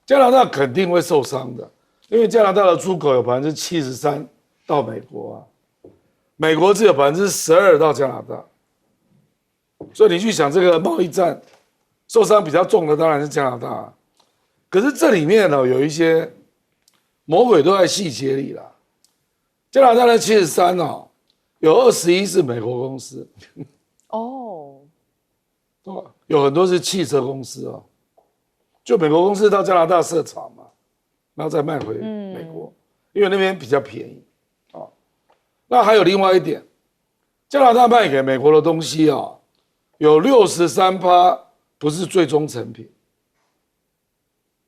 加拿大肯定会受伤的，因为加拿大的出口有73%到美国啊，美国只有12%到加拿大，所以你去想这个贸易战，受伤比较重的当然是加拿大啊。可是这里面呢，有一些魔鬼都在细节里啦。加拿大的73哦，有21是美国公司，哦，有很多是汽车公司哦。就美国公司到加拿大设厂嘛，然后再卖回美国，因为那边比较便宜啊。那还有另外一点，加拿大卖给美国的东西啊，有63%不是最终成品，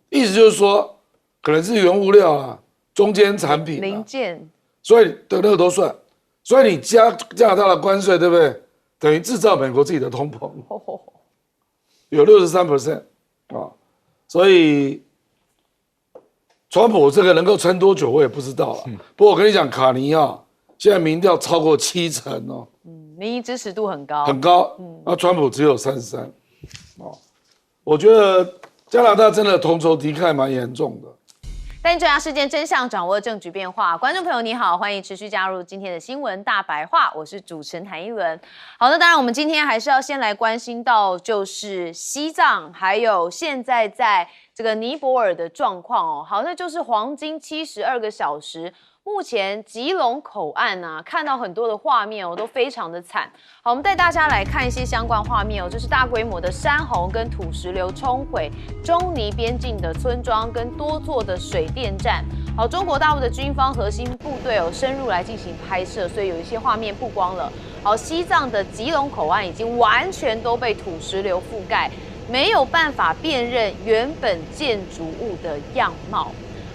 意思就是说，可能是原物料啊、中间产品、零件，所以的那个都算。所以你加拿大的关税，对不对？等于制造美国自己的通膨，有63%啊。所以，川普这个能够撑多久，我也不知道了。不过我跟你讲，卡尼啊，现在民调超过70%哦，民意支持度很高，很高。那川普只有33%，哦，我觉得加拿大真的同仇敌忾蛮严重的。带你追查事件真相，掌握政局变化。观众朋友你好，欢迎持续加入今天的新闻大白话，我是主持人谭一伦。好，那当然我们今天还是要先来关心到就是西藏，还有现在在这个尼泊尔的状况哦。好，那就是黄金72个小时。目前吉隆口岸啊，看到很多的画面哦，都非常的惨。好，我们带大家来看一些相关画面哦，这是大规模的山洪跟土石流冲毁中尼边境的村庄跟多座的水电站。好，中国大陆的军方核心部队哦深入来进行拍摄，所以有一些画面曝光了。好，西藏的吉隆口岸已经完全都被土石流覆盖，没有办法辨认原本建筑物的样貌。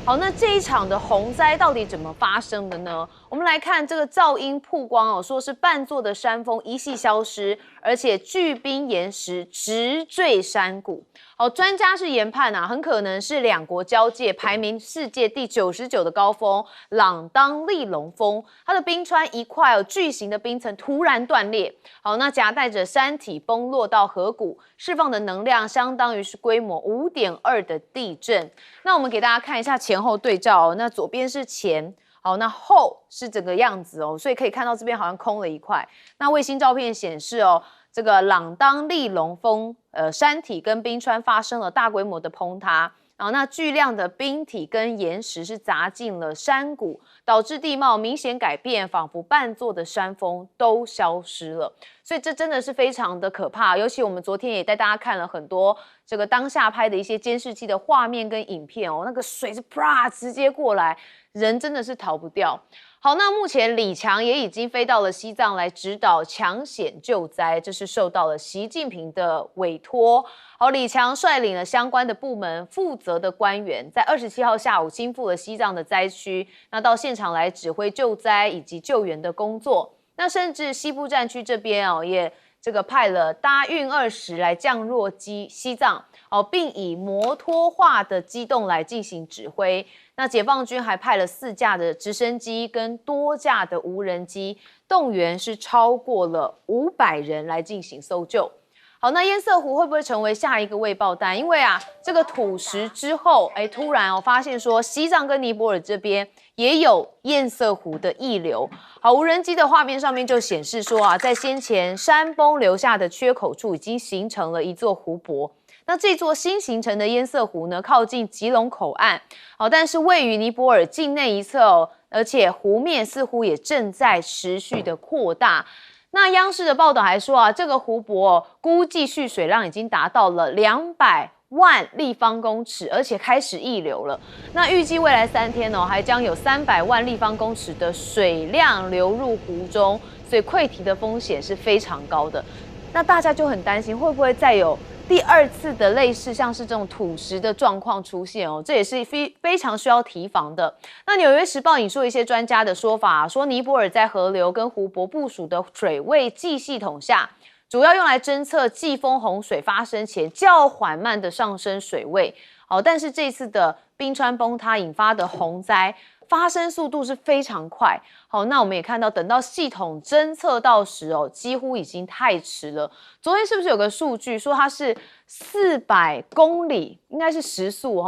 好，那这一场的洪灾到底怎么发生的呢？我们来看这个噪音曝光哦，说是半座的山峰一系消失，而且巨冰岩石直坠山谷。好，专家是研判啊，很可能是两国交界排名世界第99的高峰朗当利龙峰，它的冰川一块巨型的冰层突然断裂。好，那夹带着山体崩落到河谷，释放的能量相当于是规模5.2的地震。那我们给大家看一下前后对照哦，那左边是前。好，那后是整个样子哦，所以可以看到这边好像空了一块。那卫星照片显示哦，这个朗当利龙峰山体跟冰川发生了大规模的崩塌，然后那巨量的冰体跟岩石是砸进了山谷，导致地貌明显改变，仿佛半座的山峰都消失了。所以这真的是非常的可怕，尤其我们昨天也带大家看了很多这个当下拍的一些监视器的画面跟影片哦，那个水是啪直接过来，人真的是逃不掉。好，那目前李强也已经飞到了西藏来指导抢险救灾，这是受到了习近平的委托。好，李强率领了相关的部门负责的官员，在27号下午亲赴了西藏的灾区，那到现场来指挥救灾以及救援的工作。那甚至西部战区这边哦，也这个派了搭运20来降落西藏哦，并以摩托化的机动来进行指挥。那解放军还派了4架的直升机跟多架的无人机，动员是超过了500人来进行搜救。好，那堰塞湖会不会成为下一个未爆弹？因为啊，这个土石之后，突然发现说西藏跟尼泊尔这边也有堰塞湖的溢流。好，无人机的画面上面就显示说啊，在先前山崩留下的缺口处，已经形成了一座湖泊。那这座新形成的堰塞湖呢，靠近吉隆口岸，好，但是位于尼泊尔境内一侧哦，而且湖面似乎也正在持续的扩大。那央视的报道还说啊，这个湖泊估计蓄水量已经达到了200万立方公尺，而且开始溢流了。那预计未来3天哦，还将有300万立方公尺的水量流入湖中，所以溃堤的风险是非常高的。那大家就很担心，会不会再有第2次的类似像是这种土石的状况出现哦？这也是非常需要提防的。那《纽约时报》引述一些专家的说法，说尼泊尔在河流跟湖泊部署的水位计系统下，主要用来侦测季风洪水发生前较缓慢的上升水位。好，但是这次的冰川崩塌引发的洪灾发生速度是非常快。好，那我们也看到，等到系统侦测到时哦，几乎已经太迟了。昨天是不是有个数据说它是400公里，应该是时速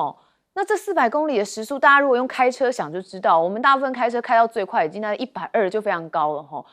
那这400公里的时速，大家如果用开车想就知道，我们大部分开车开到最快已经在120就非常高了哈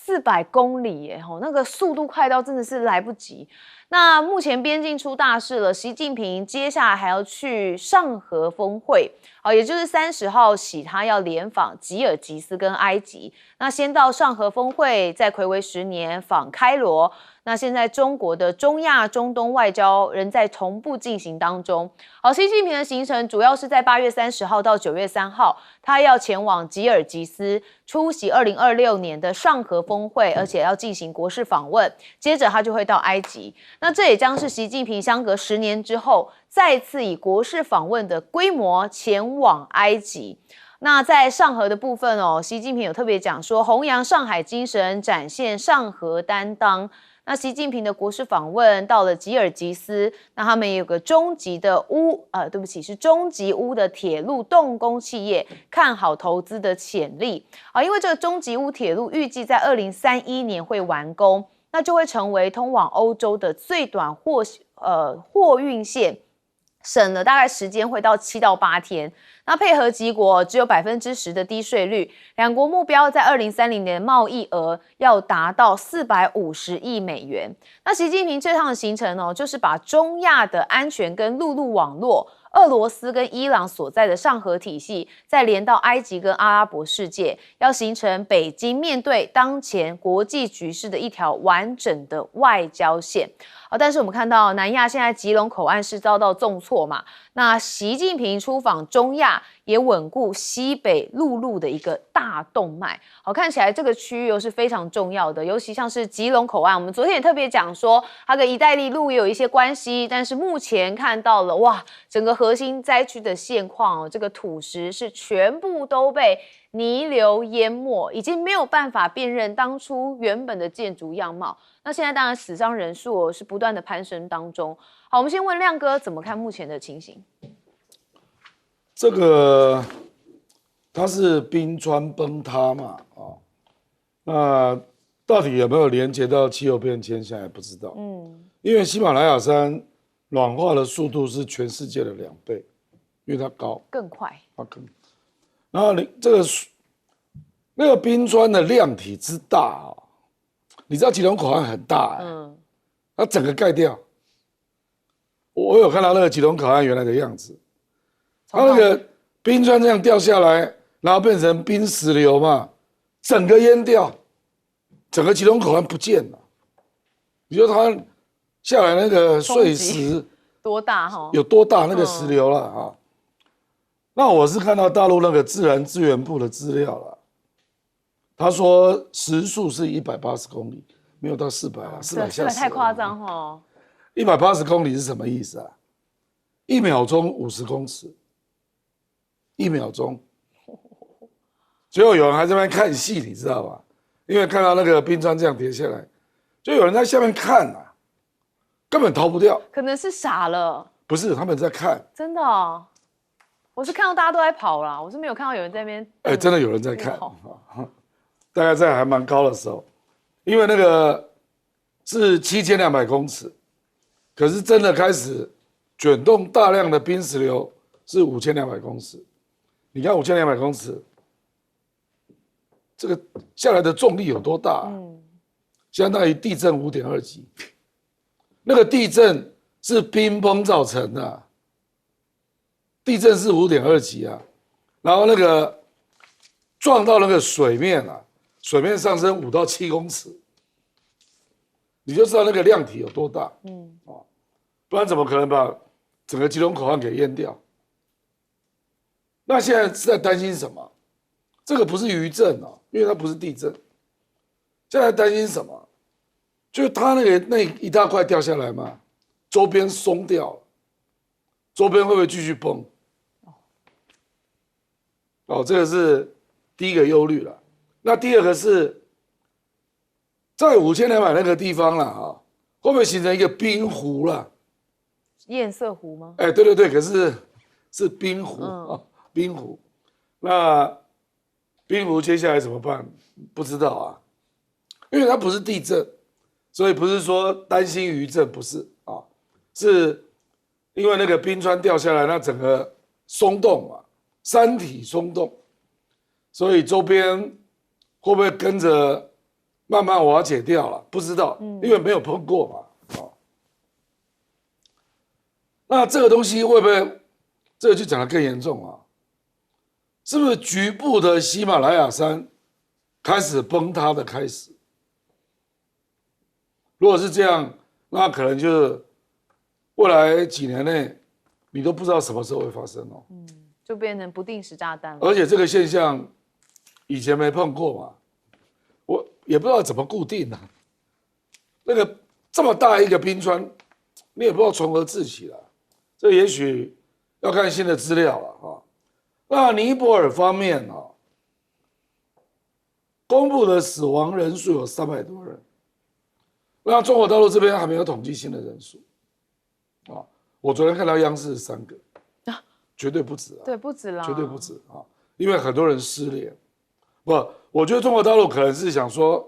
，400公里耶哈，那个速度快到真的是来不及。那目前边境出大事了，习近平接下来还要去上合峰会，也就是30号起，他要联访吉尔吉斯跟埃及。那先到上合峰会，再睽违10年访开罗。那现在中国的中亚、中东外交仍在同步进行当中。好，习近平的行程主要是在8月30号到9月3号，他要前往吉尔吉斯出席2026年的上合峰会，而且要进行国事访问。接着他就会到埃及。那这也将是习近平相隔10年之后，再次以国事访问的规模前往埃及。那在上合的部分习近平有特别讲说，弘扬上海精神，展现上合担当。那习近平的国事访问到了吉尔吉斯，那他们也有个中级乌的铁路动工企业看好投资的潜力因为这个中级乌铁路预计在2031年会完工，那就会成为通往欧洲的最短货运线，省了大概时间会到7到8天。那配合几国只有10%的低税率，两国目标在2030年的贸易额要达到450亿美元。那习近平这趟的行程就是把中亚的安全跟陆路网络、俄罗斯跟伊朗所在的上合体系，再连到埃及跟阿拉伯世界，要形成北京面对当前国际局势的一条完整的外交线。但是我们看到南亚现在吉隆口岸是遭到重挫嘛，那习近平出访中亚也稳固西北陆路的一个大动脉。好，看起来这个区域又是非常重要的，尤其像是吉隆口岸，我们昨天也特别讲说它跟一带一路也有一些关系，但是目前看到了哇，整个核心灾区的现况这个土石是全部都被泥流淹没，已经没有办法辨认当初原本的建筑样貌。那现在当然死伤人数是不断的攀升当中。好，我们先问亮哥怎么看目前的情形？这个它是冰川崩塌嘛，那到底有没有连接到气候变迁，现在还不知道。因为喜马拉雅山软化的速度是全世界的2倍，因为它高，更快。然后那个冰川的量体之大你知道吉隆口岸很大它整个盖掉。我有看到那个吉隆口岸原来的样子，它那个冰川这样掉下来，然后变成冰石流嘛，整个淹掉，整个吉隆口岸不见了。你说它下来那个碎石多大有多大那个石流了那我是看到大陆那个自然资源部的资料了，他说时速是180公里，没有到400啊，400下太夸张180公里是什么意思啊？1秒钟50公尺，1秒钟。结果有人还在那边看戏，你知道吧？因为看到那个冰川这样跌下来，就有人在下面看根本逃不掉。可能是傻了。不是，他们在看。真的我是看到大家都在跑啦，我是没有看到有人在那边。真的有人在看，大概在还蛮高的时候，因为那个是7200公尺，可是真的开始卷动大量的冰石流是5200公尺。你看5200公尺，这个下来的重力有多大相当于地震5.2级。那个地震是冰崩造成的。地震是5.2级然后那个撞到那个水面水面上升5到7公尺，你就知道那个量体有多大，不然怎么可能把整个吉隆口岸给淹掉？那现在是在担心什么？这个不是余震因为它不是地震。现在担心什么？就是它那一大块掉下来嘛，周边松掉了，周边会不会继续崩？这个是第一个忧虑了。那第二个是在5200那个地方了会不会形成一个冰湖了？堰塞湖吗？对对对，可是是冰湖冰湖。那冰湖接下来怎么办？不知道因为它不是地震，所以不是说担心余震，不是是因为那个冰川掉下来，那整个松动嘛，山体松动，所以周边会不会跟着慢慢瓦解掉了？不知道，因为没有碰过嘛。那这个东西会不会，这个就讲得更严重啊？是不是局部的喜马拉雅山开始崩塌的开始？如果是这样，那可能就是未来几年内，你都不知道什么时候会发生哦。就变成不定时炸弹了。而且这个现象以前没碰过嘛，我也不知道怎么固定啊。那个这么大一个冰川，你也不知道从何治起了。这也许要看新的资料了啊。那尼泊尔方面啊，公布的死亡人数有300多人。那中国大陆这边还没有统计新的人数啊。我昨天看到央视3个，绝对不止啊。对，不止啦，绝对不止啊，因为很多人失联。不，我觉得中国大陆可能是想说，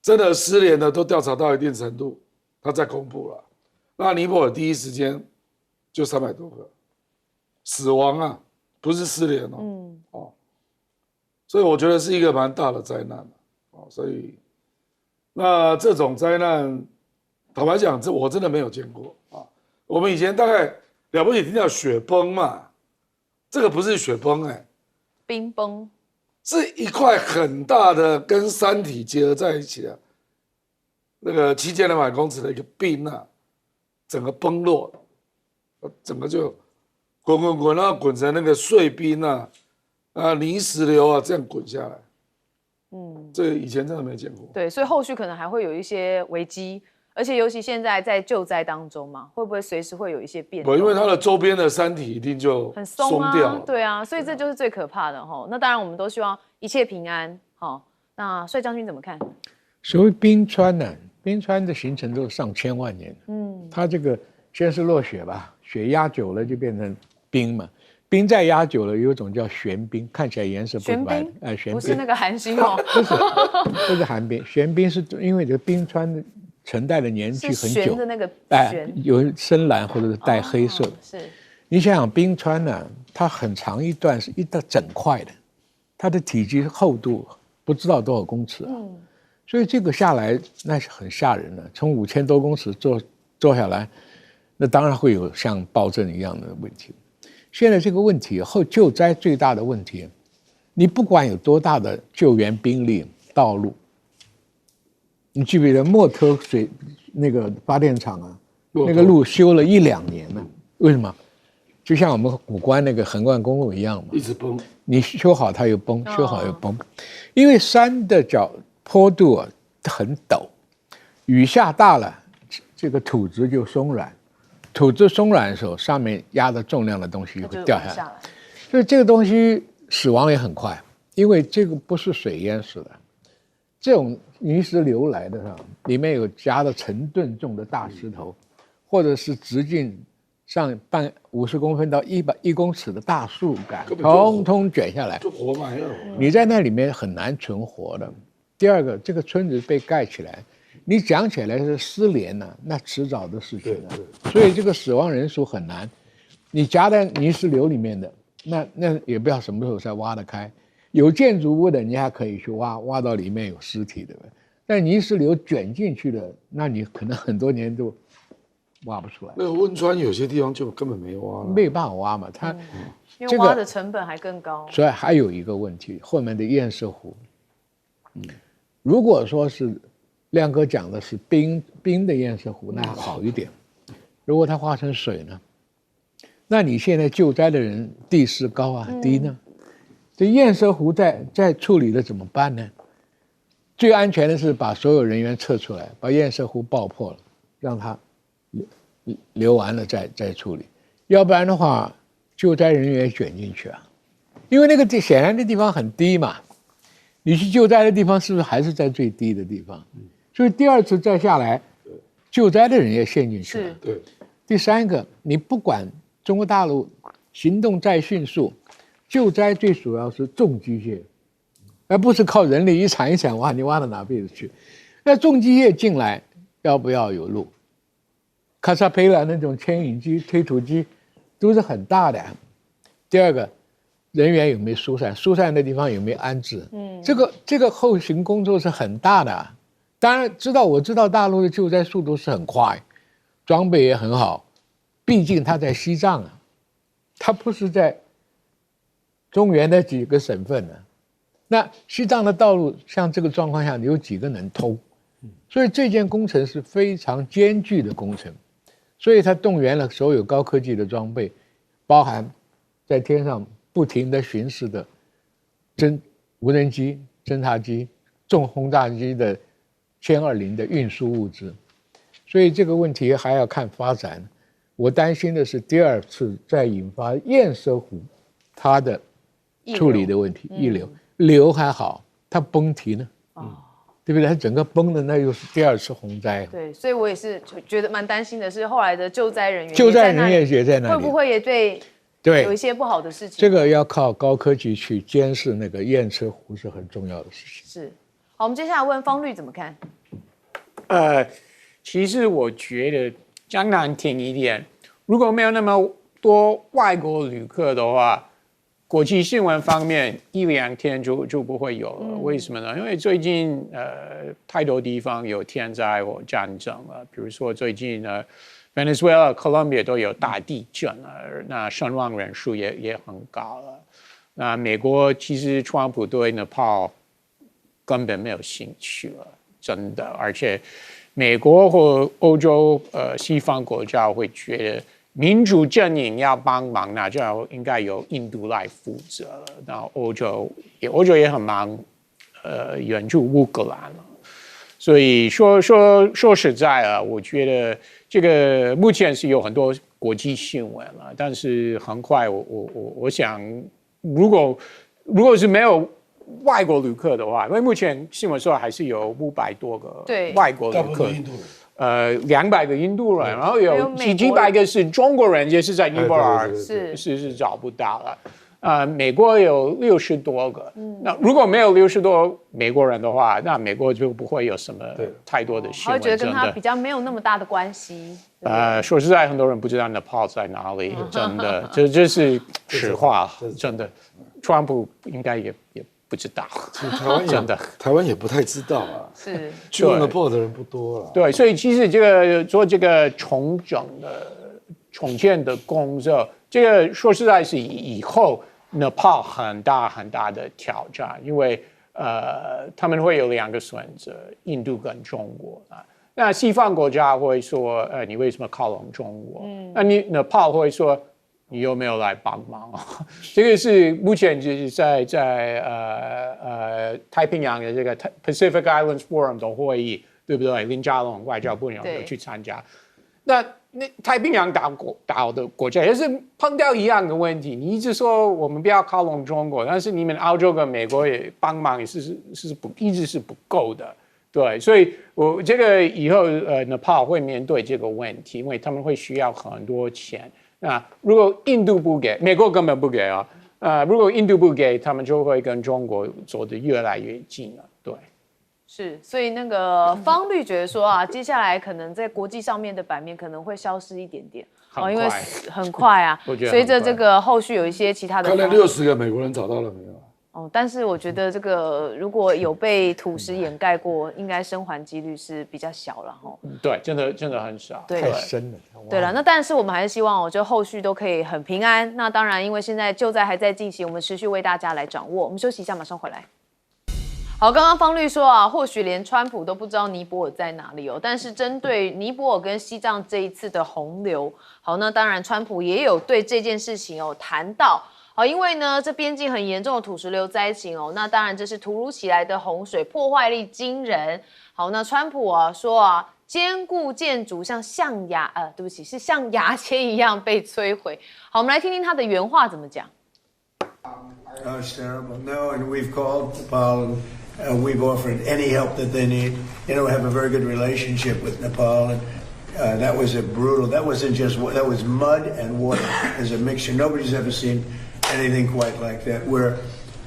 真的失联的都调查到一定程度，他再公布了。那尼泊尔第一时间就300多个死亡啊，不是失联哦。所以我觉得是一个蛮大的灾难所以，那这种灾难，坦白讲，我真的没有见过啊。我们以前大概了不起听到雪崩嘛，这个不是雪崩冰崩，是一块很大的跟山体结合在一起的，那个7200公尺的一个冰啊，整个崩落，整个就滚，然后滚成那个碎冰泥石流啊，这样滚下来。这以前真的没见过。对，所以后续可能还会有一些危机，而且尤其现在在救灾当中嘛，会不会随时会有一些变动？因为它的周边的山体一定就很松掉了。对啊，所以这就是最可怕的哈。那当然，我们都希望一切平安。好，那帅将军怎么看？所谓冰川呢，冰川的形成都是上千万年。它这个先是落雪吧，雪压久了就变成冰嘛。冰再压久了，有一种叫玄冰，看起来颜色不白的。玄冰不是那个寒星哦，不是寒冰，玄冰是因为这个冰川的存在的年纪很久，的那个有深蓝或者是带黑色的。是，你想想冰川呢，它很长一段是一大整块的，它的体积厚度不知道多少公尺所以这个下来那是很吓人的，从5000多公尺坐下来，那当然会有像暴震一样的问题。现在这个问题后救灾最大的问题，你不管有多大的救援兵力、道路，你记不记得莫特水那个发电厂啊，那个路修了1、2年了，为什么？就像我们古关那个横贯公路一样嘛，一直崩，你修好它又崩，修好又崩，因为山的坡度很陡，雨下大了，这个土质就松软。土质松软的时候，上面压的重量的东西就会掉下来，所以这个东西死亡也很快，因为这个不是水淹死的，这种泥石流来的里面有夹的成吨重的大石头，或者是直径上50公分到1公尺的大树干，统统卷下来，就活埋了。你在那里面很难存活的。第二个，这个村子被盖起来。你讲起来是失联那迟早的事情所以这个死亡人数很难。你夹在泥石流里面的，那也不知道什么时候才挖得开。有建筑物的，你还可以去挖到里面有尸体的。但泥石流卷进去的，那你可能很多年都挖不出来。那个汶川有些地方就根本没挖了，没有办法挖嘛，它因为挖的成本还更高。所以还有一个问题，后面的堰塞湖，如果说是亮哥讲的是冰的堰塞湖，那还好一点。如果它化成水呢？那你现在救灾的人地势高啊，低呢？这堰塞湖再处理了怎么办呢？最安全的是把所有人员撤出来，把堰塞湖爆破了，让它流完了再处理。要不然的话，救灾人员卷进去啊，因为那个显然的地方很低嘛。你去救灾的地方是不是还是在最低的地方？所以第二次再下来，救灾的人也陷进去了。对。第三个，你不管中国大陆行动再迅速，救灾最主要是重机械，而不是靠人力一铲一铲挖，你挖到哪辈子去？那重机械进来要不要有路？卡萨佩拉那种牵引机、推土机都是很大的，第二个，人员有没有疏散，疏散的地方有没有安置？这个后勤工作是很大的。当然我知道大陆的救灾速度是很快，装备也很好，毕竟它在西藏啊，它不是在中原的几个省份呢。那西藏的道路像这个状况下，有几个能通？所以这件工程是非常艰巨的工程，所以它动员了所有高科技的装备，包含在天上不停的巡视的无人机、侦察机、重轰炸机的歼20的运输物资，所以这个问题还要看发展。我担心的是第二次再引发堰塞湖它的处理的问题，溢流还好，它崩堤呢，对不对？它整个崩的那又是第二次洪灾。对，所以我也是觉得蛮担心的是，后来的救灾人员也在那里，会不会也对有一些不好的事情？这个要靠高科技去监视那个堰塞湖是很重要的事情。是，好，我们接下来问方律怎么看？其实我觉得讲难听一点，如果没有那么多外国旅客的话，国际新闻方面1-2天就不会有了。为什么呢？因为最近太多地方有天灾或战争了，比如说最近Venezuela、Colombia 都有大地震了，那伤亡人数也很高了。那美国其实川普对Nepal根本没有兴趣了，真的，而且美国或欧洲西方国家会觉得民主阵营要帮忙，那就应该由印度来负责了。然后欧洲也很忙，援助乌克兰了。所以说实在啊，我觉得这个目前是有很多国际新闻了，但是很快我想，如果是没有外国旅客的话，因为目前新闻说还是有500多个外国旅客。200个印度人，然后有几百个是中国人，也是在尼泊尔是找不到了。美国有60多个，那如果没有60多美国人的话，那美国就不会有什么太多的新闻。我觉得跟他比较没有那么大的关系。说实在，很多人不知道 Nepal 在哪里，真的，这是实话，真的。川普应该也不知道，台湾也不太知道啊。是去Nepal的人不多了。对，所以其实做这个重建的工作，这个说实在是以后Nepal很大的挑战，因为他们会有2个选择，印度跟中国啊。那西方国家会说，你为什么靠拢中国？那Nepal会说，你有没有来帮忙？这个是目前就是在太平洋的这个 Pacific Islands Forum 的会议，对不对？林佳龙外交部长有去参加。那太平洋岛的国家也是碰到一样的问题。你一直说我们不要靠拢中国，但是你们澳洲跟美国也帮忙，也一直是不够的。对，所以我这个以后Nepal 会面对这个问题，因为他们会需要很多钱。那如果印度不给，美国根本不给啊。如果印度不给，他们就会跟中国走得越来越近了。对，是，所以那个方律觉得说啊，接下来可能在国际上面的版面可能会消失一点点，因为很快啊，随着这个后续有一些其他的。看了60个美国人找到了没有？但是我觉得这个如果有被土石掩盖过，应该生还几率是比较小了哈。对，真的很少，太深了。对了，那但是我们还是希望就后续都可以很平安。那当然，因为现在救灾还在进行，我们持续为大家来掌握。我们休息一下，马上回来。好，刚刚方律说啊，或许连川普都不知道尼泊尔在哪里哦。但是针对尼泊尔跟西藏这一次的洪流，好，那当然川普也有对这件事情谈到。好，因为呢，这边境很严重的土石流灾情哦，那当然这是突如其来的洪水，破坏力惊人。好，那川普说啊，坚固建筑像牙签一样被摧毁。好，我们来听听他的原话怎么讲。It's terrible. No, and we've called Nepal and we've offered any help that they need. We have a very good relationship with Nepal, and that was that wasn't just, that was mud and water as a mixture. Nobody's ever seen anything quite like that. We're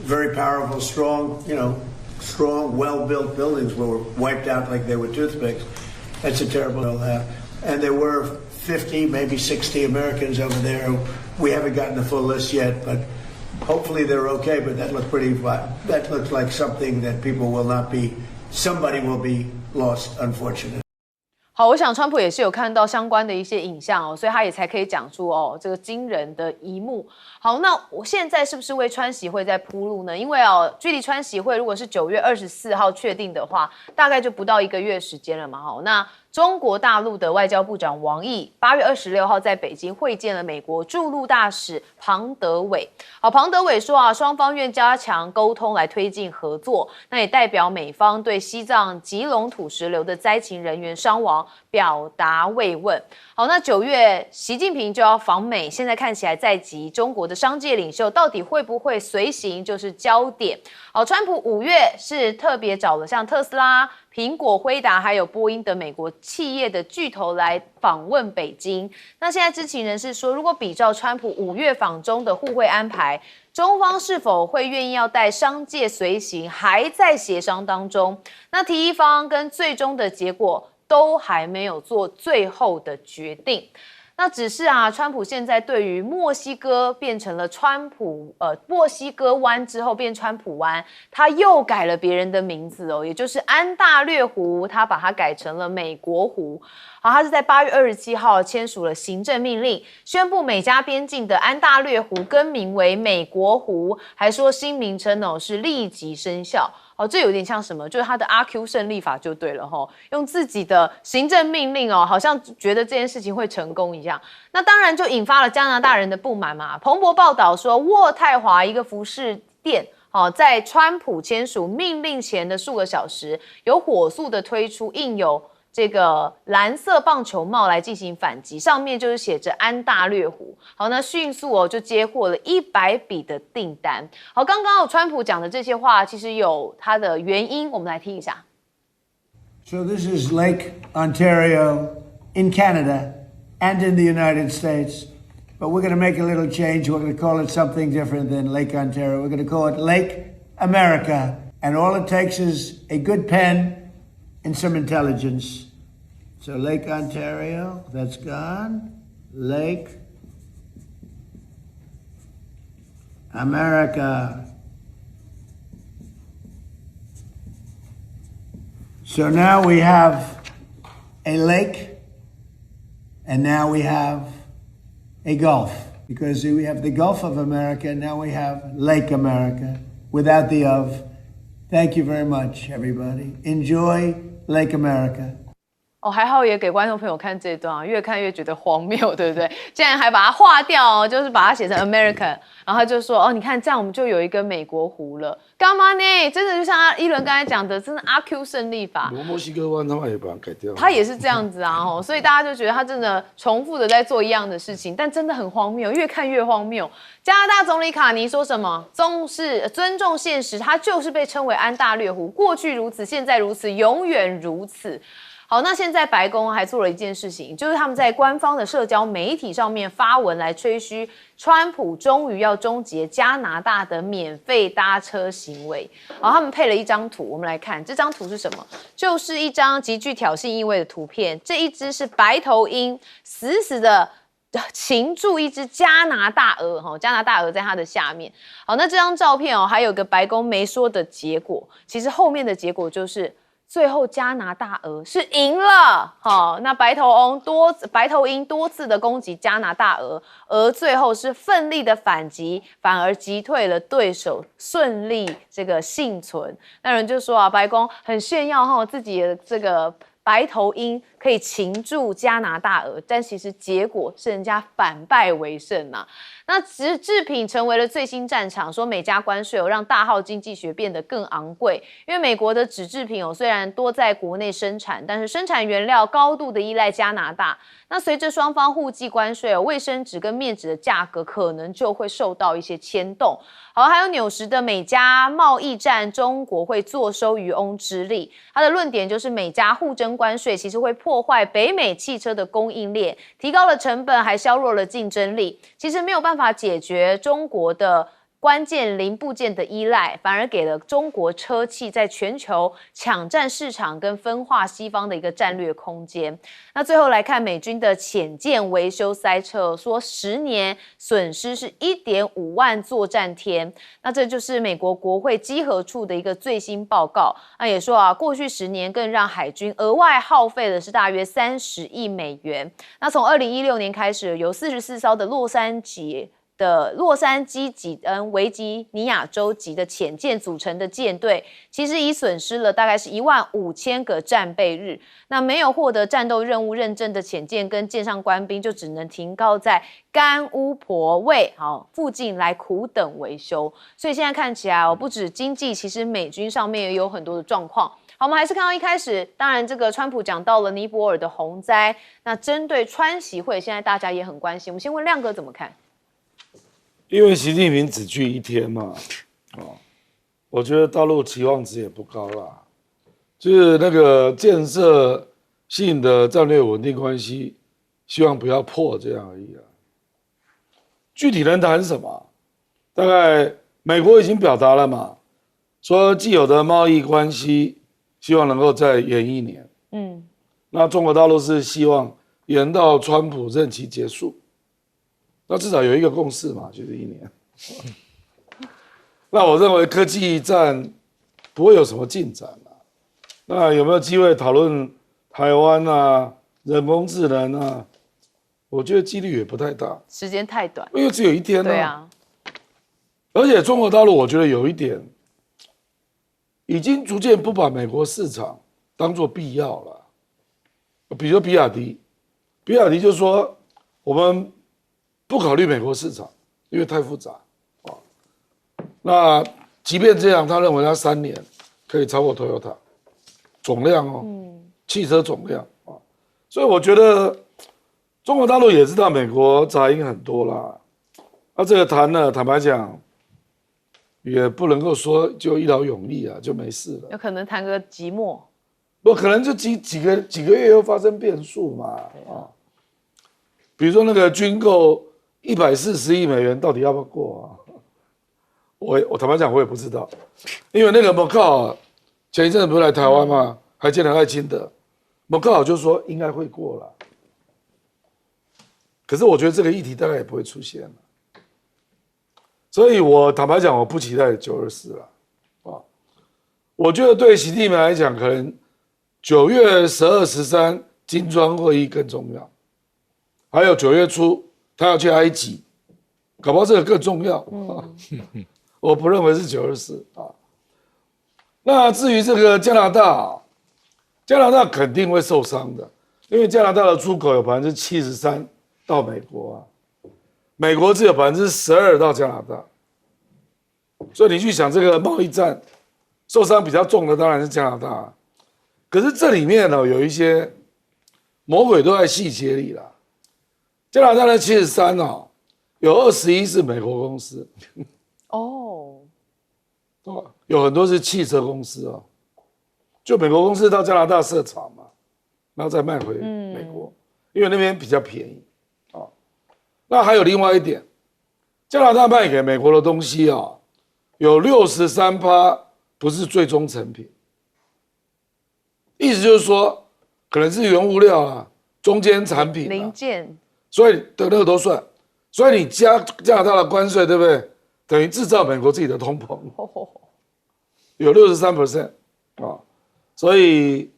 very powerful, strong, strong, well-built buildings were wiped out like they were toothpicks. That's a terrible. And there were 50, maybe 60 Americans over there we haven't gotten the full list yet, but hopefully they're okay. But that looks like something that people will not be. Somebody will be lost, unfortunately. 好，我想川普也是有看到相关的一些影像哦，所以他也才可以讲出哦这个惊人的一幕。好，那我现在是不是为川习会在铺路呢？因为哦，距离川习会如果是9月24号确定的话，大概就不到1个月时间了嘛。好，那中国大陆的外交部长王毅8月26号在北京会见了美国驻陆大使庞德伟。好，庞德伟说啊，双方愿加强沟通来推进合作。那也代表美方对西藏吉隆土石流的灾情人员伤亡表达慰问。好，那9月习近平就要访美，现在看起来在即中国的商界领袖到底会不会随行，就是焦点。好，川普5月是特别找了像特斯拉、苹果、辉达还有波音等美国企业的巨头来访问北京。那现在知情人士说，如果比照川普5月访中的互惠安排，中方是否会愿意要带商界随行，还在协商当中。那提议方跟最终的结果都还没有做最后的决定。那只是啊，川普现在对于墨西哥变成了墨西哥湾之后变川普湾，他又改了别人的名字哦，也就是安大略湖，他把它改成了美国湖。好，他是在8月27号签署了行政命令，宣布美加边境的安大略湖更名为美国湖，还说新名称哦是立即生效。哦，这有点像什么？就是他的阿 Q 胜利法就对了吼，用自己的行政命令哦，好像觉得这件事情会成功一样。那当然就引发了加拿大人的不满嘛。彭博报道说，渥太华一个服饰店。在川普签署命令前的数个小时，有火速的推出印有这个蓝色棒球帽来进行反击，上面就是写着安大略湖。好，那迅速就接获了100笔的订单。好，刚刚川普讲的这些话，其实有它的原因，我们来听一下。So this is Lake Ontario in Canada and in the United States. But we're going to make a little change. We're going to call it something different than Lake Ontario. We're going to call it Lake America. And all it takes is a good pen and some intelligence. So Lake Ontario, that's gone. Lake America. So now we have a lake, and now we have a Gulf, because we have the Gulf of America, now we have Lake America, without the of. Thank you very much, everybody. Enjoy Lake America. 哦，还好也给观众朋友看这段啊，越看越觉得荒谬，对不对？竟然还把它划掉哦，就是把它写成 American， 然后他就说哦，你看这样我们就有一个美国湖了，干嘛呢？真的就像一轮刚才讲的，真的阿 Q 胜利法，墨西哥湾他们也把它改掉，他也是这样子啊，所以大家就觉得他真的重复的在做一样的事情，但真的很荒谬，越看越荒谬。加拿大总理卡尼说什么？尊重现实，他就是被称为安大略湖，过去如此，现在如此，永远如此。好，那现在白宫还做了一件事情，就是他们在官方的社交媒体上面发文来吹嘘川普终于要终结加拿大的免费搭车行为。好，他们配了一张图，我们来看这张图是什么？就是一张极具挑衅意味的图片。这一只是白头鹰，死死的擒住一只加拿大鹅，加拿大鹅在它的下面。好，那这张照片还有个白宫没说的结果，其实后面的结果就是。最后，加拿大鹅是赢了。好，那白头鹰多次的攻击加拿大鹅，鹅最后是奋力的反击，反而击退了对手，顺利这个幸存。那人就说啊，白宫很炫耀自己的这个白头鹰可以擒住加拿大鹅，但其实结果是人家反败为胜啊。那制品成为了最新战场，说美加关税让大号经济学变得更昂贵，因为美国的纸制品虽然多在国内生产，但是生产原料高度的依赖加拿大。那随着双方互计关税卫生纸跟面纸的价格可能就会受到一些牵动。好，还有纽时的美加贸易战，中国会坐收渔翁之利。他的论点就是美加互征关税其实会破坏北美汽车的供应链，提高了成本，还削弱了竞争力。其实没有办法解决中国的关键零部件的依赖，反而给了中国车企在全球抢占市场跟分化西方的一个战略空间。那最后来看美军的潜舰维修塞车，说10年损失是1.5万作战天。那这就是美国国会稽核处的一个最新报告。那也说啊，过去10年更让海军额外耗费的是大约30亿美元。那从2016年开始，由44艘的洛杉矶级跟维吉尼亚州级的潜舰组成的舰队，其实已损失了大概是15000个战备日。那没有获得战斗任务认证的潜舰跟舰上官兵，就只能停靠在干乌婆卫附近来苦等维修。所以现在看起来不止经济，其实美军上面也有很多的状况。好，我们还是看到一开始，当然这个川普讲到了尼泊尔的洪灾，那针对川习会，现在大家也很关心。我们先问亮哥怎么看？因为习近平只去1天嘛，我觉得大陆期望值也不高啦，就是那个建设性的战略稳定关系，希望不要破这样而已啦。具体能谈什么？大概美国已经表达了嘛，说既有的贸易关系希望能够再延1年，那中国大陆是希望延到川普任期结束。那至少有一个共识嘛，就是1年。那我认为科技战不会有什么进展啦。那有没有机会讨论台湾啊、人工智能啊？我觉得几率也不太大，时间太短，因为只有1天啊。对啊。而且中国大陆，我觉得有一点，已经逐渐不把美国市场当作必要了。比如比亚迪就说我们不考虑美国市场，因为太复杂。那即便这样，他认为他3年可以超过 Toyota 总量汽车总量啊。所以我觉得中国大陆也知道美国杂音很多啦。那这个谈呢，坦白讲，也不能够说就一劳永逸啊，就没事了。有可能谈个寂寞，不可能就几个月又发生变数嘛啊。比如说那个军购140亿美元到底要不要过啊？我坦白讲，我也不知道，因为那个莫靠前一阵子不是来台湾嘛，还见了赖清德，莫靠就说应该会过了。可是我觉得这个议题大概也不会出现了，所以我坦白讲，我不期待924了啊。我觉得对习近平来讲，可能9月12、13金砖会议更重要，还有9月初他要去埃及，搞不好这个更重要。我不认为是924啊。那至于这个加拿大肯定会受伤的，因为加拿大的出口有73%到美国啊，美国只有12%到加拿大，所以你去想这个贸易战，受伤比较重的当然是加拿大。可是这里面呢，有一些魔鬼都在细节里啦。加拿大的73有21是美国公司。有很多是汽车公司就美国公司到加拿大设厂嘛，然后再卖回美国，因为那边比较便宜那还有另外一点，加拿大卖给美国的东西有63%不是最终成品，意思就是说可能是原物料中间产品零件，所以的那个都算，所以你加拿大的关税，对不对？等于制造美国自己的通膨，有63%所以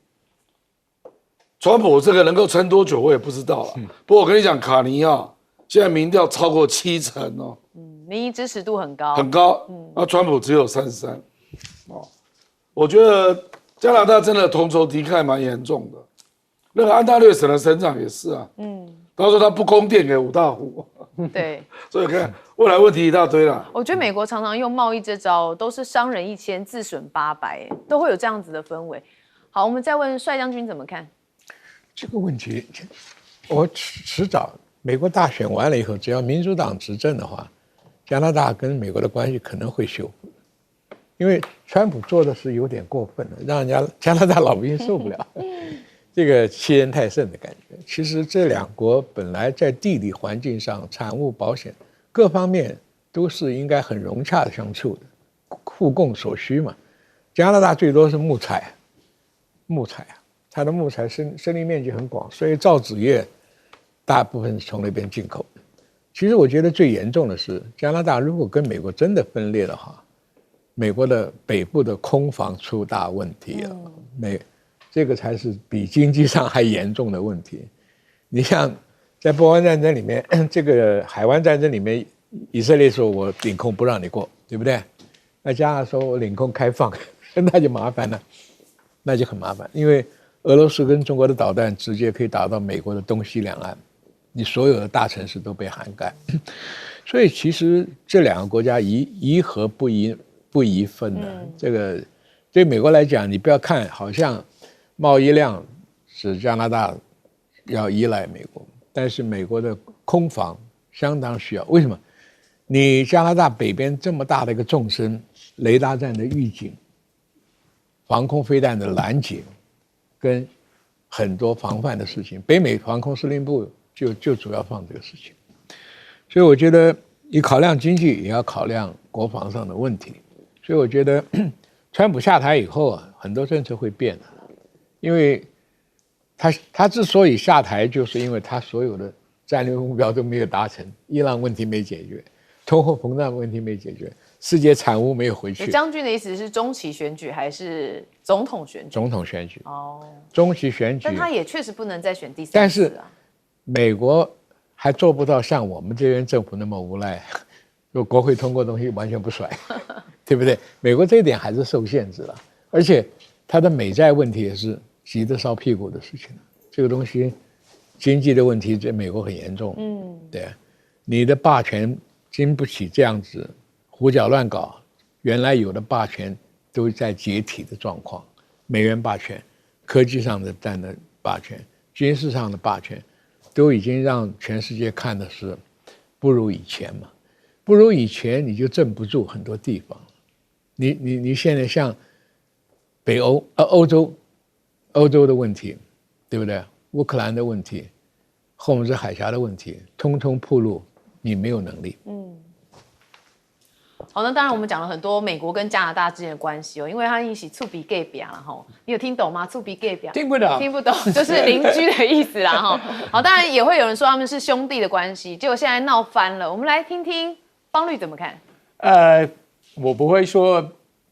川普这个能够撑多久我也不知道了。不过我跟你讲，卡尼现在民调超过70%民意支持度很高，很高。那川普只有33%我觉得加拿大真的同仇敌忾蛮严重的。那个安大略省的省长也是他说他不供电给五大湖。对，所以看未来问题一大堆啦。我觉得美国常常用贸易这招，都是伤人1000，自损800，都会有这样子的氛围。好，我们再问帅将军怎么看这个问题？我迟早美国大选完了以后，只要民主党执政的话，加拿大跟美国的关系可能会修复，因为川普做的是有点过分了，让人家加拿大老百姓受不了。这个欺人太甚的感觉。其实这两国本来在地理环境上、产物保险各方面都是应该很融洽的相处的，互供所需嘛。加拿大最多是木材啊，它的木材森林面积很广，所以造纸业大部分是从那边进口。其实我觉得最严重的是，加拿大如果跟美国真的分裂的话，美国的北部的空防出大问题了，这个才是比经济上还严重的问题。你像在波湾战争里面，这个海湾战争里面，以色列说我领空不让你过，对不对？那加拿大说我领空开放，那就麻烦了，那就很麻烦，因为俄罗斯跟中国的导弹直接可以打到美国的东西两岸，你所有的大城市都被涵盖，所以其实这两个国家宜和不宜分的。这个对美国来讲，你不要看好像贸易量使加拿大要依赖美国，但是美国的空防相当需要。为什么？你加拿大北边这么大的一个纵深，雷达站的预警，防空飞弹的拦截，跟很多防范的事情，北美防空司令部就主要放这个事情。所以我觉得你考量经济，也要考量国防上的问题。所以我觉得川普下台以后啊，很多政策会变的，因为他之所以下台，就是因为他所有的战略目标都没有达成，伊朗问题没解决，通货膨胀问题没解决，世界产物没有回去。将军的意思是中期选举还是总统选举？总统选举哦，中期选举，但他也确实不能再选第3次啊。但是美国还做不到像我们这边政府那么无赖，就国会通过东西完全不甩，对不对？美国这一点还是受限制了，而且它的美债问题也是急得烧屁股的事情。这个东西，经济的问题在美国很严重，对，你的霸权经不起这样子胡搅乱搞，原来有的霸权都在解体的状况，美元霸权、科技上的占的霸权、军事上的霸权，都已经让全世界看的是不如以前嘛。不如以前，你就镇不住很多地方。你现在像北欧欧洲的问题，对不对？乌克兰的问题，霍姆兹海峡的问题，通通暴露你没有能力。好，那当然我们讲了很多美国跟加拿大之间的关系哦，因为它一起触鼻 gay 表了哈，你有听懂吗？触鼻 gay 表听不懂，听不懂，就是邻居的意思啦哈。好，当然也会有人说他们是兄弟的关系，结果现在闹翻了。我们来听听方律怎么看？我不会说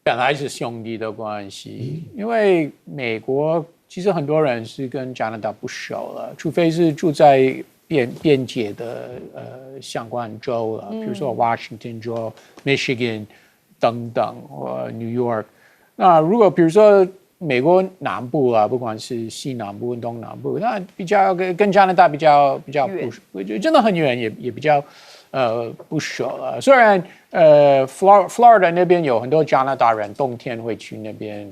本来是兄弟的关系，因为美国其实很多人是跟加拿大不熟了，除非是住在边界的相关州了，比如说 Washington 州、Michigan 等等，或 New York。那如果比如说美国南部啊，不管是西南部、东南部，那比较跟加拿大比较不，真的很远，也比较不熟了。虽然Florida 那边有很多加拿大人，冬天会去那边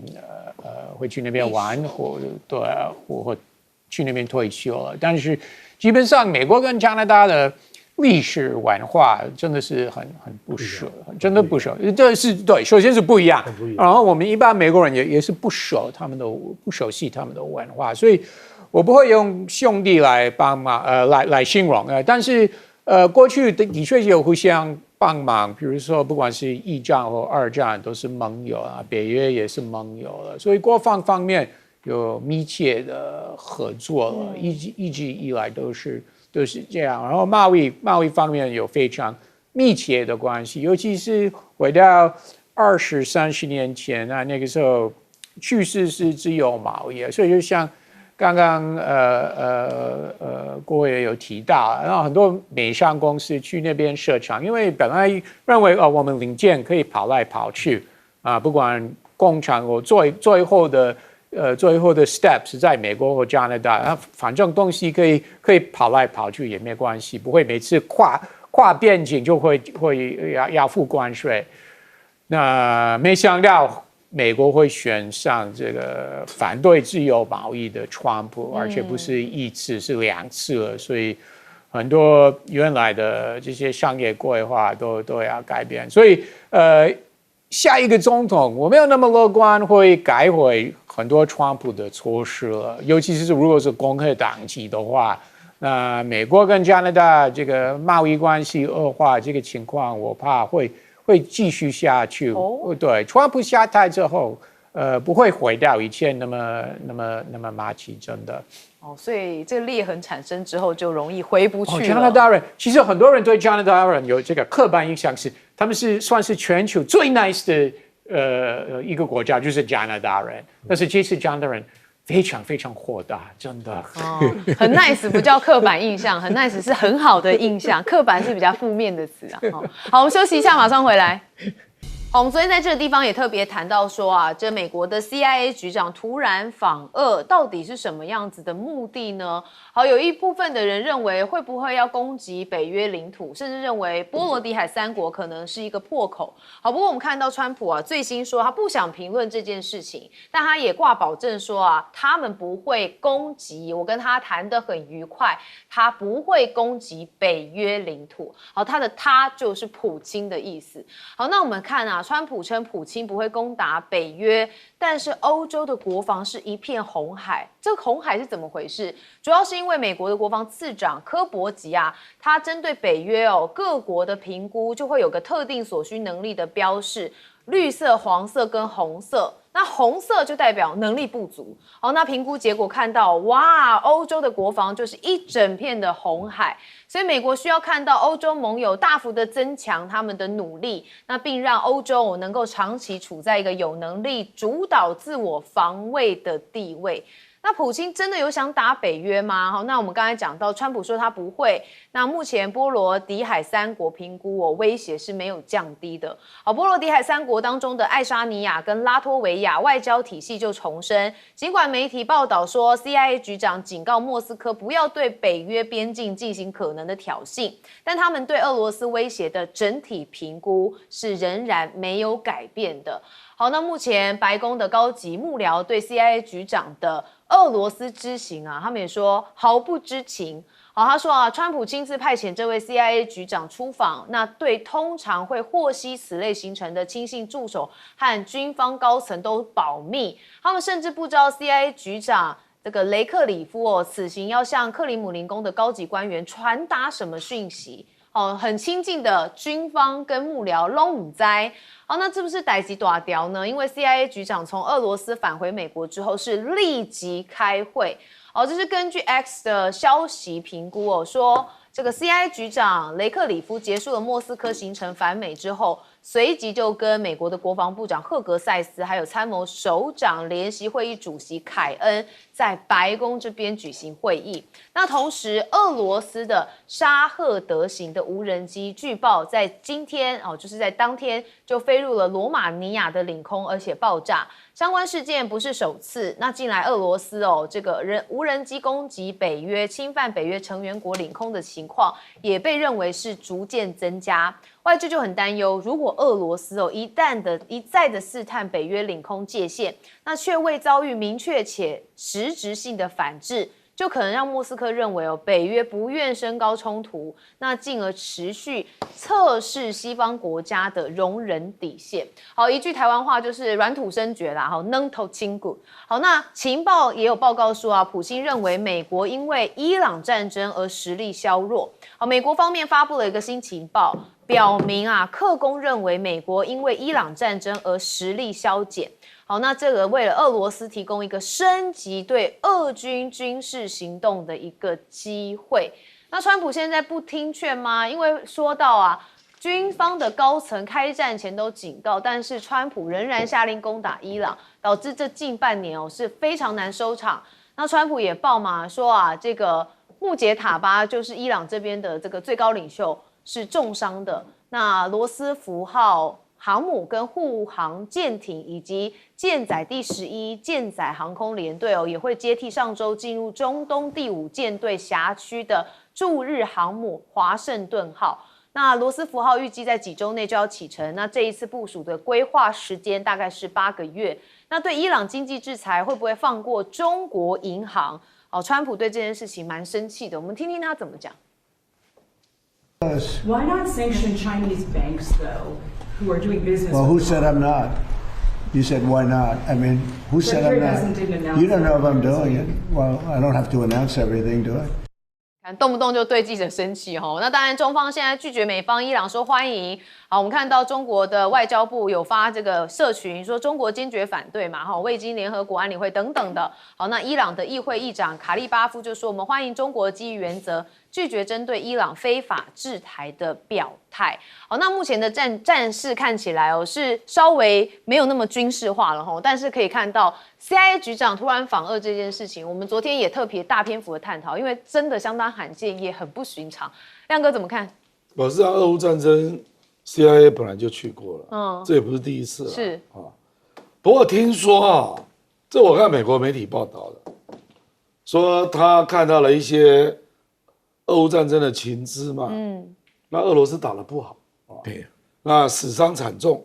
玩，或去那边退休了，但是基本上美国跟加拿大的历史文化真的是很不熟，真的不熟。这是对，首先是不一样。然后我们一般美国人也是不熟悉他们的文化，所以我不会用兄弟来帮忙来形容但是过去的确有互相帮忙，比如说不管是1战或2战都是盟友啊，北约也是盟友了，所以国防方面有密切的合作了，一直以来都是这样。然后贸易方面有非常密切的关系，尤其是回到20、30年前啊，那个时候趋势是自由贸易，所以就像刚刚郭也有提到，然后很多美商公司去那边设厂，因为本来认为我们零件可以跑来跑去啊，不管工厂或最后的 steps 在美国或加拿大，反正东西可以跑来跑去也没关系，不会每次跨边境就会要付关税。那没想到美国会选上这个反对自由贸易的川普，而且不是1次是2次了，所以很多原来的这些商业规划都要改变。所以下一个总统我没有那么乐观会改回很多川普的措施了，尤其是如果是共和党籍的话，那美国跟加拿大这个贸易关系恶化这个情况，我怕会继续下去。对，川普下台之后，不会回到以前那么马其真的。所以这个裂痕产生之后，就容易回不去了。加拿大人其实很多人对加拿大人有这个刻板印象，是他们是算是全球最 nice 的一个国家，就是加拿大人。但是其实加拿大人非常非常豁达，真的。很 nice 不叫刻板印象，很 nice 是很好的印象，刻板是比较负面的词啊。好，我们休息一下，马上回来。好，我们昨天在这个地方也特别谈到说啊，这美国的 CIA 局长突然访俄，到底是什么样子的目的呢？好，有一部分的人认为会不会要攻击北约领土，甚至认为波罗的海三国可能是一个破口。好，不过我们看到川普啊最新说他不想评论这件事情，但他也挂保证说啊，他们不会攻击，我跟他谈得很愉快，他不会攻击北约领土。好，他的他就是普京的意思。好，那我们看啊。川普称普京不会攻打北约，但是欧洲的国防是一片红海。这个红海是怎么回事？主要是因为美国的国防次长柯伯吉啊，他针对北约各国的评估就会有个特定所需能力的标示，绿色、黄色跟红色。那红色就代表能力不足。好，那评估结果看到，哇，欧洲的国防就是一整片的红海。所以美国需要看到欧洲盟友大幅的增强他们的努力，那并让欧洲能够长期处在一个有能力主导自我防卫的地位。那普京真的有想打北约吗？好，那我们刚才讲到，川普说他不会。那目前波罗的海三国评估威胁是没有降低的。好，波罗的海三国当中的爱沙尼亚跟拉脱维亚外交体系就重申，尽管媒体报道说 CIA 局长警告莫斯科不要对北约边境进行可能的挑衅，但他们对俄罗斯威胁的整体评估是仍然没有改变的。好，那目前白宫的高级幕僚对 CIA 局长的俄罗斯之行啊，他们也说毫不知情。好，他说啊，川普亲自派遣这位 CIA 局长出访，那对通常会获悉此类行程的亲信助手和军方高层都保密，他们甚至不知道 CIA 局长这个雷克里夫此行要向克里姆林宫的高级官员传达什么讯息。很亲近的军方跟幕僚都不知道。好，那这不是代志大条呢？因为 CIA 局长从俄罗斯返回美国之后是立即开会。这是根据 X 的消息评估说这个 CIA 局长雷克里夫结束了莫斯科行程返美之后，随即就跟美国的国防部长赫格塞斯还有参谋首长联席会议主席凯恩在白宫这边举行会议。那同时俄罗斯的沙赫德型的无人机据报在今天就是在当天就飞入了罗马尼亚的领空，而且爆炸。相关事件不是首次，那近来俄罗斯这个无人机攻击北约、侵犯北约成员国领空的情况，也被认为是逐渐增加。外界就很担忧，如果俄罗斯一再的试探北约领空界限，那却未遭遇明确且实质性的反制，就可能让莫斯科认为北约不愿升高冲突，那进而持续测试西方国家的容忍底线。好，一句台湾话就是软土生绝啦，能头轻骨。好，那情报也有报告说普京认为美国因为伊朗战争而实力削弱。好，美国方面发布了一个新情报，表明克宫认为美国因为伊朗战争而实力削减。好，那这个为了俄罗斯提供一个升级对俄军军事行动的一个机会。那川普现在不听劝吗？因为说到军方的高层开战前都警告，但是川普仍然下令攻打伊朗，导致这近半年是非常难收场。那川普也爆嘛说这个穆杰塔巴就是伊朗这边的这个最高领袖是重伤的。那罗斯福号航母跟护航舰艇以及舰载第11舰载航空联队也会接替上周进入中东第5舰队辖区的驻日航母华盛顿号。那罗斯福号预计在几周内就要启程，那这一次部署的规划时间大概是8个月。那对伊朗经济制裁会不会放过中国银行？川普对这件事情蛮生气的，我们听听他怎么讲。Why not sanction Chinese banks, though, who are doing business? Well, who said I'm not? You said why not? I mean, who said I'm not? You don't know if I'm doing it. Well, I don't have to announce everything, do I? 动不动就对记者生气吼。那当然，中方现在拒绝美方、伊朗说欢迎。好，我们看到中国的外交部有发这个社群，说中国坚决反对嘛，哈，未经联合国安理会等等的。好，那伊朗的议会议长卡利巴夫就说，我们欢迎中国基于原则拒绝针对伊朗非法制裁的表态。好，那目前的战事看起来是稍微没有那么军事化了吼，但是可以看到 CIA 局长突然访俄这件事情，我们昨天也特别大篇幅的探讨，因为真的相当罕见，也很不寻常。亮哥怎么看？我是俄乌战争 CIA 本来就去过了，这也不是第一次了。是啊，不过听说这我看美国媒体报道的，说他看到了一些俄乌战争的情资嘛，那俄罗斯打得不好对，那死伤惨重，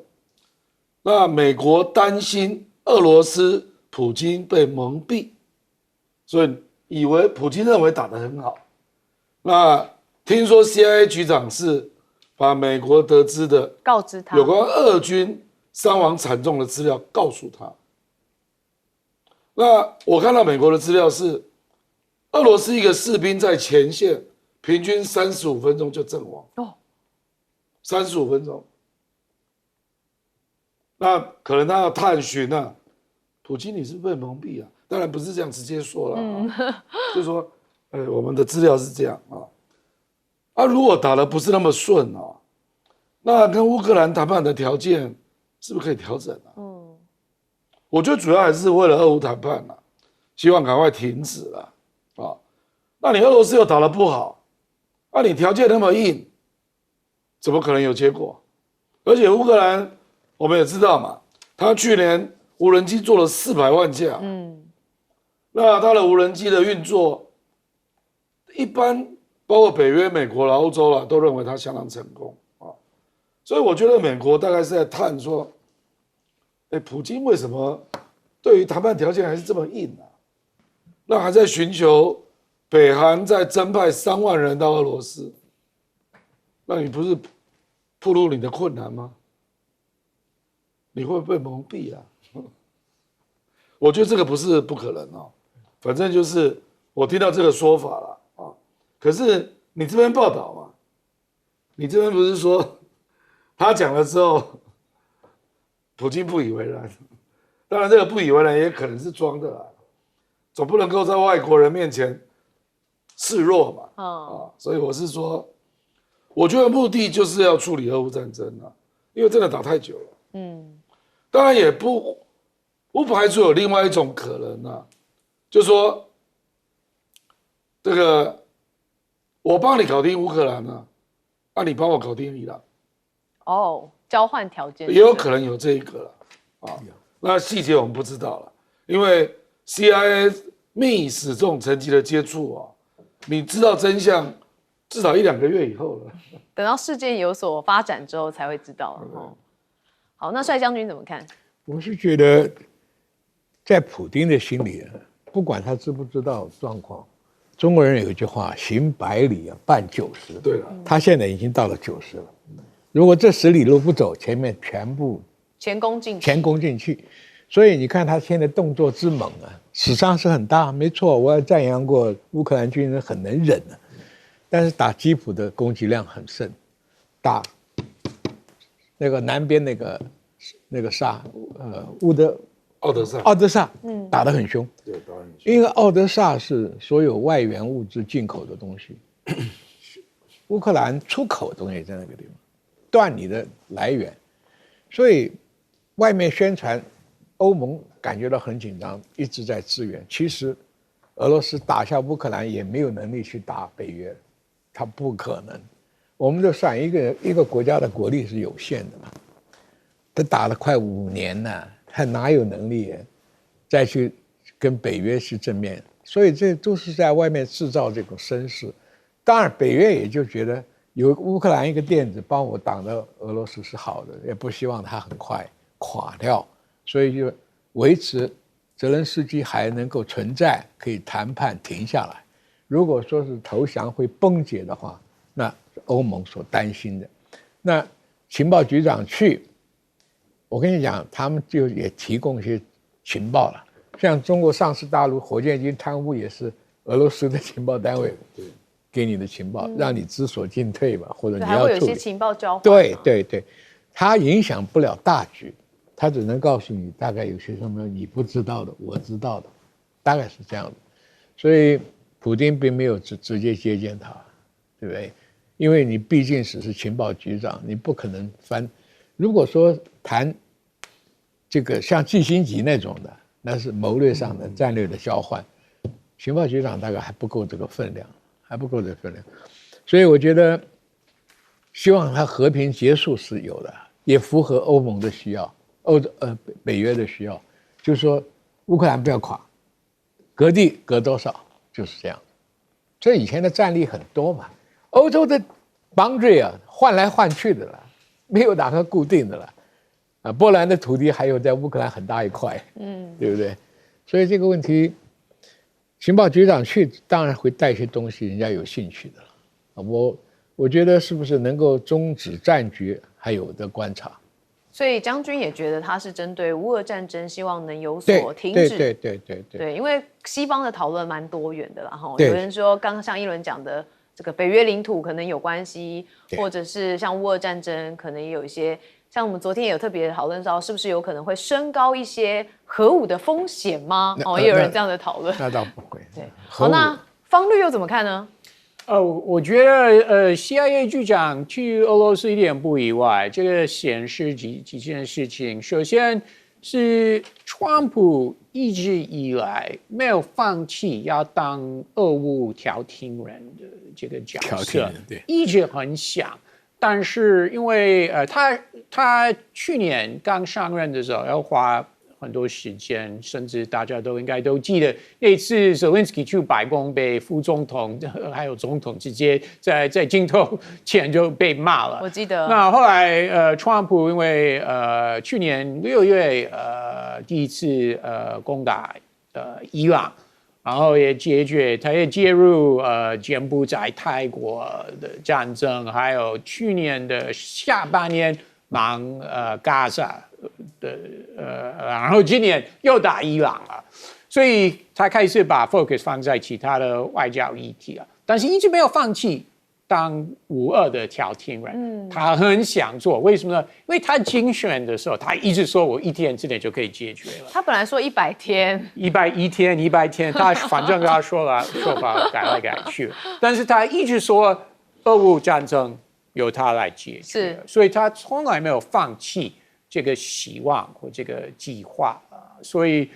那美国担心俄罗斯普京被蒙蔽，所以以为普京认为打得很好。那听说 CIA 局长是把美国得知的告知他有关俄军伤亡惨重的资料告诉他。那我看到美国的资料是，俄罗斯一个士兵在前线平均35分钟就阵亡，35分钟。那可能他要探寻普京你是不是被蒙蔽啊？当然不是这样直接说了，就是说，我们的资料是这样如果打得不是那么顺那跟乌克兰谈判的条件是不是可以调整我觉得主要还是为了俄乌谈判希望赶快停止那你俄罗斯又打得不好，你条件那么硬，怎么可能有结果？而且乌克兰我们也知道嘛，他去年无人机做了400万架，那他的无人机的运作，一般包括北约、美国啦、欧洲啦，都认为他相当成功所以我觉得美国大概是在探说，普京为什么对于谈判条件还是这么硬那还在寻求北韩再增派3万人到俄罗斯，那你不是暴露你的困难吗？你会不会被蒙蔽我觉得这个不是不可能反正就是我听到这个说法了可是你这边报道嘛，你这边不是说他讲了之后，普京不以为然？当然，这个不以为然也可能是装的总不能够在外国人面前示弱嘛。所以我是说，我觉得目的就是要处理俄乌战争因为真的打太久了。当然也不排除有另外一种可能就是说，这个我帮你搞定乌克兰你帮我搞定伊朗。交换条件也有可能有这一个了那细节我们不知道了，因为 CIA 密使这种层级的接触你知道真相至少1-2个月以后了，等到事件有所发展之后才会知道好，那帅将军怎么看？我是觉得，在普丁的心里不管他知不知道状况，中国人有一句话：行100里半90。对了，他现在已经到了90了。如果这10里路不走，前面全部前功尽弃。所以你看他现在动作之猛死伤是很大，没错，我也赞扬过乌克兰军人很能忍但是打基辅的攻击量很盛，打那个南边那个奥德萨打得很凶，对，打得很凶。因为奥德萨是所有外源物质进口的东西，乌克兰出口的东西在那个地方，断你的来源，所以外面宣传欧盟感觉到很紧张，一直在支援。其实俄罗斯打下乌克兰也没有能力去打北约，它不可能。我们就算一个国家的国力是有限的嘛，他打了快5年了，他哪有能力再去跟北约去正面？所以这都是在外面制造这种声势。当然，北约也就觉得有乌克兰一个垫子帮我挡着俄罗斯是好的，也不希望它很快垮掉，所以就维持泽连斯基还能够存在，可以谈判停下来。如果说是投降会崩解的话，那是欧盟所担心的。那情报局长去，我跟你讲，他们就也提供一些情报了。像中国上市大陆火箭军贪污也是俄罗斯的情报单位，给你的情报，让你知所进退嘛，或者你还会有一些要处理。情报交换。对对对，它影响不了大局，它只能告诉你大概有些什么你不知道的，我知道的，大概是这样的。所以普丁并没有直接接见他，对不对？因为你毕竟只是情报局长，你不可能翻。如果说谈这个像季辛吉那种的，那是谋略上的战略的交换，情报局长大概还不够这个分量，还不够这个分量。所以我觉得，希望它和平结束是有的，也符合欧盟的需要，北约的需要，就是说乌克兰不要垮，割地割多少就是这样。这以前的战例很多嘛，欧洲的 boundary 啊换来换去的了，没有哪个固定的了。啊，波兰的土地还有在乌克兰很大一块，对不对？所以这个问题，情报局长去当然会带一些东西，人家有兴趣的了。我觉得是不是能够终止战局，还有的观察。所以将军也觉得他是针对乌俄战争，希望能有所停止。对，因为西方的讨论蛮多元的啦，哈。有人说，刚刚像一轮讲的，这个北约领土可能有关系，或者是像乌俄战争，可能也有一些。像我们昨天也有特别讨论到，是不是有可能会升高一些核武的风险吗？也有人这样的讨论。那倒不会。对，好，那方律又怎么看呢？我觉得CIA 局长去俄罗斯一点不意外，这个显示几件事情。首先是川普一直以来没有放弃要当俄乌调停人的这个角色，一直很想。但是因为他去年刚上任的时候要花很多时间，甚至大家都应该都记得那次 Zelensky 去白宫被副总统还有总统直接在镜头前就被骂了。我记得。那后来川普因为去年6月第一次攻打伊朗。然后他也介入柬埔寨、泰国的战争，还有去年的下半年忙加沙的然后今年又打伊朗了，所以他开始把 focus 放在其他的外交议题了，但是一直没有放弃当乌俄的调停人，他很想做，为什么呢？因为他竞选的时候，他一直说我1天之内就可以解决了。他本来说100天，100天，他反正他说法改来改去，但是他一直说俄乌战争由他来解决，所以他从来没有放弃这个希望或这个计划所以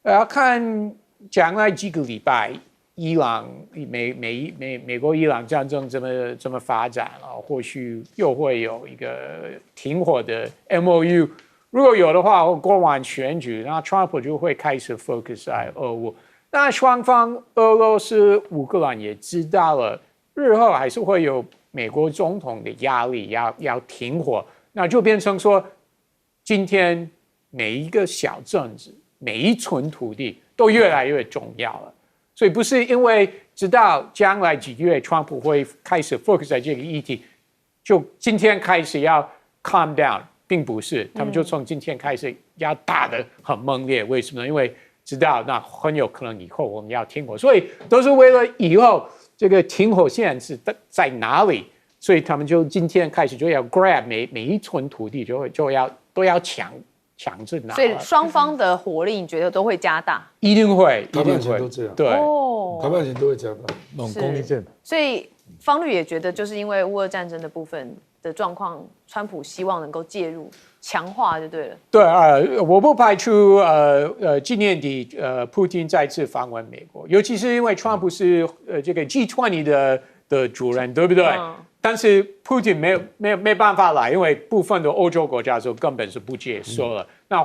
要看将来几个礼拜。伊朗美国伊朗战争怎么发展或许又会有一个停火的 MOU， 如果有的话，过完选举，那 Trump 就会开始 focus 在俄乌。那双方俄罗斯、乌克兰也知道了，日后还是会有美国总统的压力，要停火，那就变成说，今天每一个小镇子、每一寸土地都越来越重要了。所以不是因为知道将来几个月川普会开始 focus 在这个议题，就今天开始要 calm down， 并不是，他们就从今天开始要打得很猛烈。为什么呢？因为知道那很有可能以后我们要停火，所以都是为了以后这个停火线是在哪里，所以他们就今天开始就要 grab 每一寸土地都要强制拿，所以双方的火力，你觉得都会加大？一定会，谈判前都这样。对，谈判前都会加大，猛攻一阵。所以方律也觉得，就是因为乌俄战争的部分的状况，川普希望能够介入强化就对了。对我不排除今年底普丁再次访问美国，尤其是因为川普是这个 G20 的主人，对不对？但是普丁没办法来，因为部分的欧洲国家就根本是不接受了。那